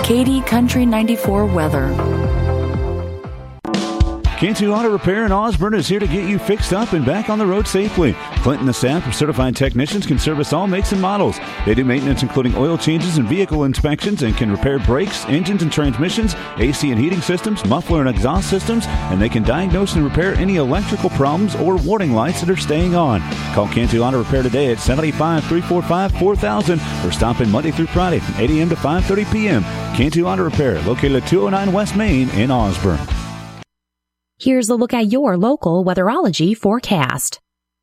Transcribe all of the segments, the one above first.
Katy Country 94 weather. Cantu Auto Repair in Osborne is here to get you fixed up and back on the road safely. Clinton, the staff of certified technicians, can service all makes and models. They do maintenance including oil changes and vehicle inspections and can repair brakes, engines and transmissions, AC and heating systems, muffler and exhaust systems, and they can diagnose and repair any electrical problems or warning lights that are staying on. Call Cantu Auto Repair today at 785-345-4000 or stop in Monday through Friday from 8 a.m. to 5:30 p.m. Cantu Auto Repair, located at 209 West Main in Osborne. Here's a look at your local weatherology forecast.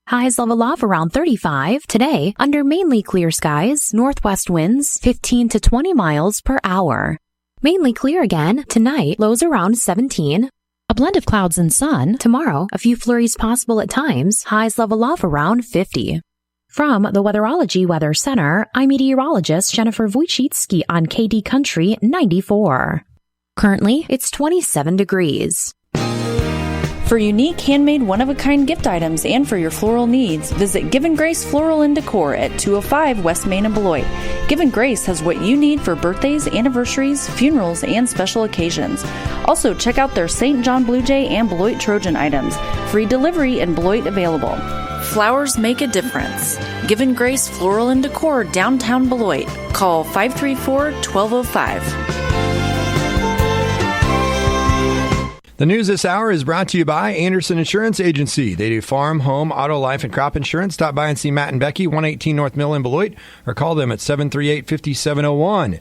Highs level off around 35 today under mainly clear skies, northwest winds 15 to 20 miles per hour. Mainly clear again tonight, lows around 17. A blend of clouds and sun tomorrow, a few flurries possible at times, highs level off around 50. From the Weatherology Weather Center, I'm meteorologist Jennifer Wojcicki on KD Country 94. Currently, it's 27 degrees. For unique, handmade, one-of-a-kind gift items and for your floral needs, visit Give & Grace Floral and Decor at 205 West Main in Beloit. Give & Grace has what you need for birthdays, anniversaries, funerals, and special occasions. Also, check out their St. John Blue Jay and Beloit Trojan items. Free delivery in Beloit available. Flowers make a difference. Give & Grace Floral and Decor, downtown Beloit. Call 534-1205. The news this hour is brought to you by Anderson Insurance Agency. They do farm, home, auto, life, and crop insurance. Stop by and see Matt and Becky, 118 North Mill in Beloit, or call them at 738-5701.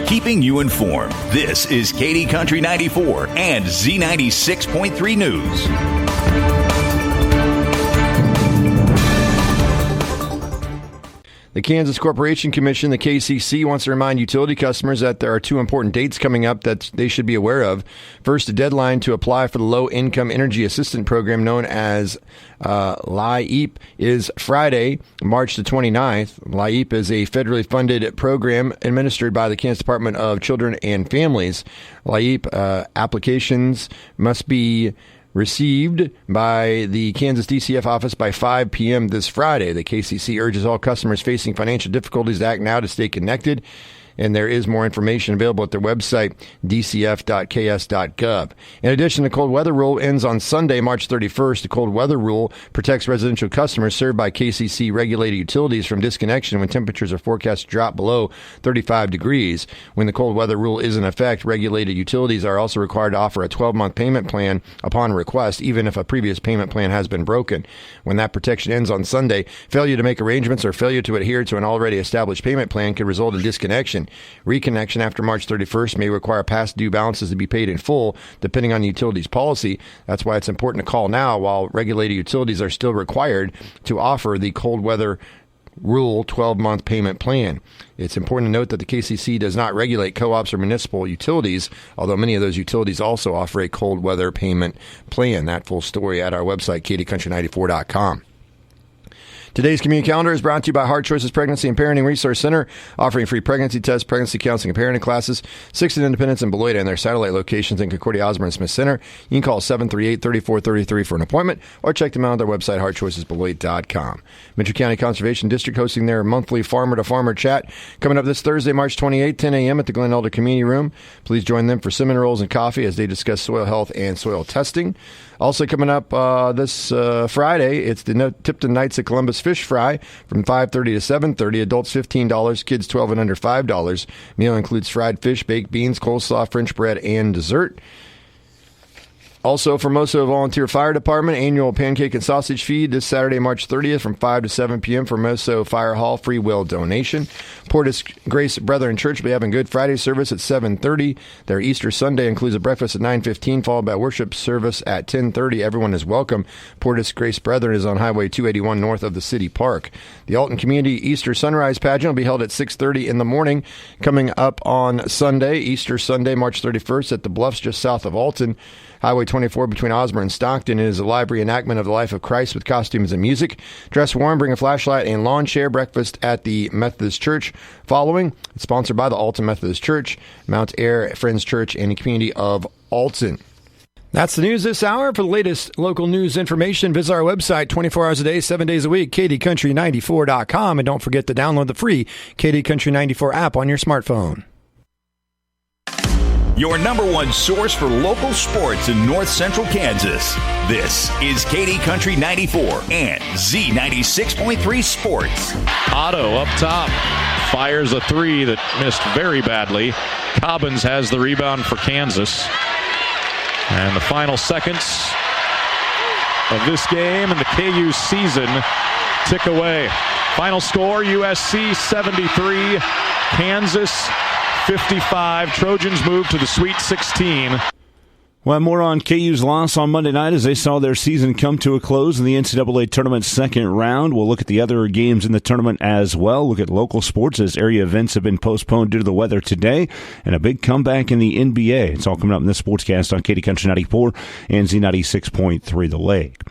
Keeping you informed, this is Katy Country 94 and Z96.3 News. The Kansas Corporation Commission, the KCC, wants to remind utility customers that there are two important dates coming up that they should be aware of. First, a deadline to apply for the Low Income Energy Assistance Program known as LIEP is Friday, March the 29th. LIEP is a federally funded program administered by the Kansas Department of Children and Families. LIEP applications must be received by the Kansas DCF office by 5 p.m. this Friday. The KCC urges all customers facing financial difficulties to act now to stay connected. And there is more information available at their website, dcf.ks.gov. In addition, the cold weather rule ends on Sunday, March 31st. The cold weather rule protects residential customers served by KCC regulated utilities from disconnection when temperatures are forecast to drop below 35 degrees. When the cold weather rule is in effect, regulated utilities are also required to offer a 12-month payment plan upon request, even if a previous payment plan has been broken. When that protection ends on Sunday, failure to make arrangements or failure to adhere to an already established payment plan could result in disconnection. Reconnection after March 31st may require past due balances to be paid in full, depending on the utility's policy. That's why it's important to call now while regulated utilities are still required to offer the cold weather rule 12-month payment plan. It's important to note that the KCC does not regulate co-ops or municipal utilities, although many of those utilities also offer a cold weather payment plan. That full story at our website, katycountry94.com. Today's community calendar is brought to you by Heart Choices Pregnancy and Parenting Resource Center, offering free pregnancy tests, pregnancy counseling, and parenting classes, 6 in Independence and Beloit, and their satellite locations in Concordia, Osborne, and Smith Center. You can call 738-3433 for an appointment, or check them out on their website, heartchoicesbeloit.com. Mitchell County Conservation District hosting their monthly farmer-to-farmer chat coming up this Thursday, March 28th, 10 a.m. at the Glen Elder Community Room. Please join them for cinnamon rolls and coffee as they discuss soil health and soil testing. Also coming up this Friday, it's the Tipton Knights of Columbus Fish Fry from 5:30 to 7:30. Adults $15, kids $12 and under $5. Meal includes fried fish, baked beans, coleslaw, French bread, and dessert. Also, Formosa Volunteer Fire Department, annual pancake and sausage feed this Saturday, March 30th from 5 to 7 p.m. Formosa Fire Hall, free will donation. Portis Grace Brethren Church will be having Good Friday service at 7:30. Their Easter Sunday includes a breakfast at 9:15, followed by worship service at 10:30. Everyone is welcome. Portis Grace Brethren is on Highway 281 north of the city park. The Alton Community Easter Sunrise Pageant will be held at 6:30 in the morning. Coming up on Sunday, Easter Sunday, March 31st at the Bluffs just south of Alton. Highway 24 between Osborne and Stockton is a live reenactment of the life of Christ with costumes and music. Dress warm, bring a flashlight and lawn chair. Breakfast at the Methodist Church following. It's sponsored by the Alton Methodist Church, Mount Air Friends Church, and the community of Alton. That's the news this hour. For the latest local news information, visit our website 24 hours a day, 7 days a week, KDCountry94.com. And don't forget to download the free KD Country 94 app on your smartphone. Your number one source for local sports in north central Kansas. This is KD Country 94 and Z96.3 Sports. Otto up top fires a three that missed very badly. Cobbins has the rebound for Kansas. And the final seconds of this game and the KU season tick away. Final score, USC 73, Kansas 55. Trojans move to the Sweet 16. We'll have more on KU's loss on Monday night as they saw their season come to a close in the NCAA tournament's second round. We'll look at the other games in the tournament as well. Look at local sports as area events have been postponed due to the weather today. And a big comeback in the NBA. It's all coming up in this sportscast on KD Country 94 and Z96.3 The Lake.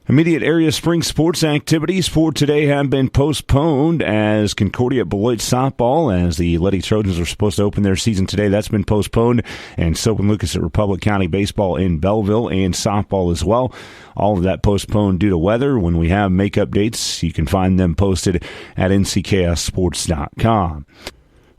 Immediate area spring sports activities for today have been postponed as Concordia Beloit softball, as the Lady Trojans are supposed to open their season today. That's been postponed. And Soap and Lucas at Republic County baseball in Belleville and softball as well. All of that postponed due to weather. When we have make-up dates, you can find them posted at ncksports.com.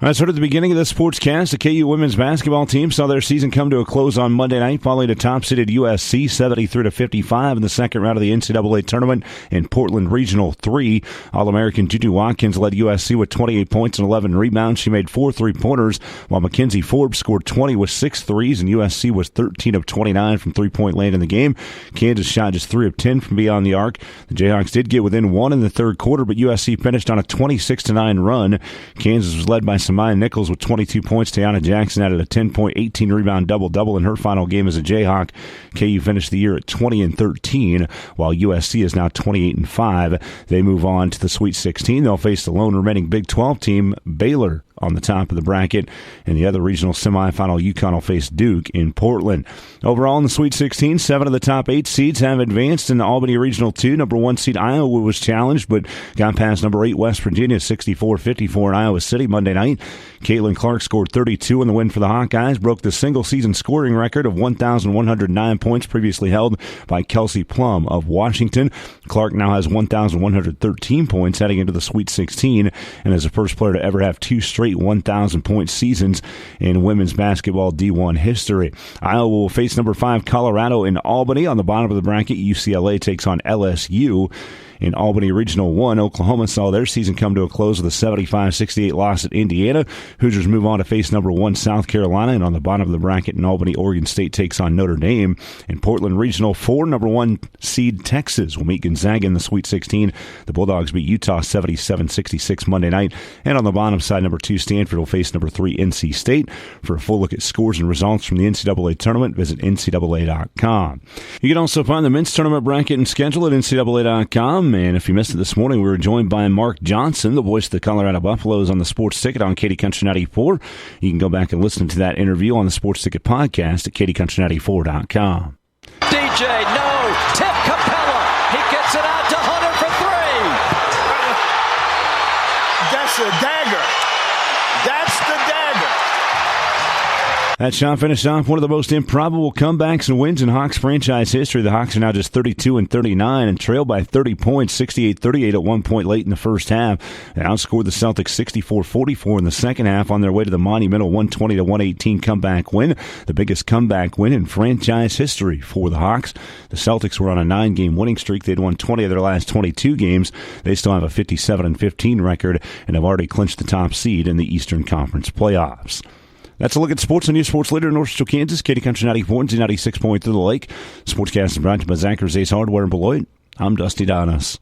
All right, sort of the beginning of the sportscast, the KU women's basketball team saw their season come to a close on Monday night, following a top-seeded USC 73-55 in the second round of the NCAA tournament in Portland Regional 3. All-American Juju Watkins led USC with 28 points and 11 rebounds. She made 4 3-pointers, while Mackenzie Forbes scored 20 with 6 threes, and USC was 13 of 29 from three-point land in the game. Kansas shot just 3 of 10 from beyond the arc. The Jayhawks did get within 1 in the third quarter, but USC finished on a 26-9 run. Kansas was led by Samaya Nichols with 22 points. Tiana Jackson added a 10-point, 18-rebound double-double in her final game as a Jayhawk. KU finished the year at 20-13, while USC is now 28-5. They move on to the Sweet 16. They'll face the lone remaining Big 12 team, Baylor, on the top of the bracket. In the other regional semifinal, UConn will face Duke in Portland. Overall, in the Sweet 16, 7 of the top 8 seeds have advanced in the Albany Regional 2. Number 1 seed Iowa was challenged, but got past number 8 West Virginia, 64-54 in Iowa City Monday night. Caitlin Clark scored 32 in the win for the Hawkeyes, broke the single-season scoring record of 1,109 points previously held by Kelsey Plum of Washington. Clark now has 1,113 points heading into the Sweet 16 and is the first player to ever have 2 straight 1,000-point seasons in women's basketball D1 history. Iowa will face number 5 Colorado in Albany. On the bottom of the bracket, UCLA takes on LSU. In Albany Regional 1, Oklahoma saw their season come to a close with a 75-68 loss at Indiana. Hoosiers move on to face number 1 South Carolina. And on the bottom of the bracket in Albany, Oregon State takes on Notre Dame. In Portland Regional 4, number 1 seed Texas will meet Gonzaga in the Sweet 16. The Bulldogs beat Utah 77-66 Monday night. And on the bottom side, number 2 Stanford will face number 3 NC State. For a full look at scores and results from the NCAA tournament, visit ncaa.com. You can also find the men's tournament bracket and schedule at ncaa.com. And if you missed it this morning, we were joined by Mark Johnson, the voice of the Colorado Buffaloes, on the Sports Ticket on KD Country 94. You can go back and listen to that interview on the Sports Ticket podcast at kdcountry94.com. DJ, no, tip Capella. He gets it out to Hunter for 3. That's a dagger. That's the dagger. That shot finished off one of the most improbable comebacks and wins in Hawks franchise history. The Hawks are now just 32-39 and trail by 30 points, 68-38 at one point late in the first half. They outscored the Celtics 64-44 in the second half on their way to the monumental 120-118 comeback win, the biggest comeback win in franchise history for the Hawks. The Celtics were on a 9-game winning streak. They'd won 20 of their last 22 games. They still have a 57-15 record and have already clinched the top seed in the Eastern Conference playoffs. That's a look at sports and news sports leader in North Central Kansas, KD Country 94 and Z96.3 The Lake. Sportscast is brought to you by Zachary Ace Hardware in Beloit. I'm Dusty Donis.